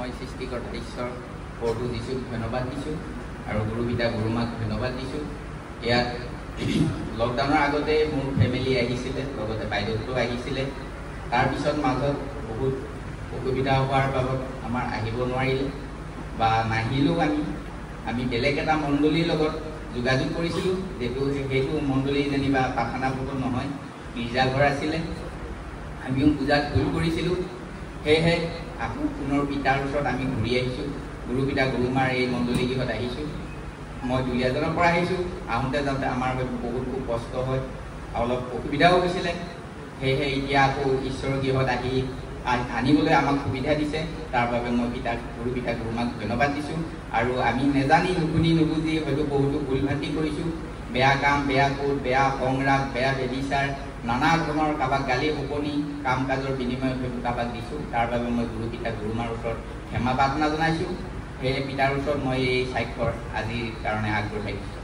মই সৃষ্টিকৰ্তা ঈশ্বৰ প্ৰভু যীশুক ধন্যবাদ দিছোঁ আৰু গুৰু পিতা গুৰু মাক ধন্যবাদ দিছোঁ। ইয়াত লকডাউনৰ আগতে মোৰ ফেমিলি আহিছিলে, লগতে বাইদেউটো আহিছিলে। তাৰপিছত মাজত বহুত অসুবিধা হোৱাৰ বাবদ আমাৰ আহিব নোৱাৰিলে বা নাহিলেও আমি বেলেগ এটা মণ্ডলীৰ লগত যোগাযোগ কৰিছিলোঁ, সেইটো মণ্ডলী যেনিবা পাখানাপুৰত নহয়, গীৰ্জাঘৰ আছিলে। আমিও পূজাত ভুল কৰিছিলোঁ, সেয়েহে আকৌ পুনৰ পিতাৰ ওচৰত আমি ঘূৰি আহিছোঁ। গুৰু পিতা গুৰু মাৰ এই মণ্ডলীগৃহত আহিছোঁ। মই দুলীয়াজনৰ পৰা আহিছোঁ। আহোঁতে যাওঁতে আমাৰ বহুত খুব কষ্ট হয়, অলপ অসুবিধাও হৈছিলে। সেয়েহে এতিয়া আকৌ ঈশ্বৰৰ গৃহত আনিবলৈ আমাক সুবিধা দিছে। তাৰ বাবে মই গুৰু পিতা গুৰু মাক ধন্যবাদ দিছোঁ। আৰু আমি নেজানি নুশুনি নুবুজি হয়তো বহুতো ভুল ভ্ৰান্তি কৰিছোঁ। বেয়া কাম, বেয়া কোট, বেয়া সংৰাগ, বেয়া বেবিচাৰ, নানা ধৰণৰ কাৰোবাক গালি শপনি কাম কাজৰ বিনিময়ত হয়তো কাৰোবাক দিছোঁ। তাৰ বাবে মই গুৰু পিতা গুৰু মাৰ ওচৰত ক্ষমা প্ৰাৰ্থনা জনাইছোঁ। সেয়ে পিতাৰ ওচৰত মই এই স্বাক্ষৰ আজিৰ কাৰণে আগবঢ়াইছোঁ।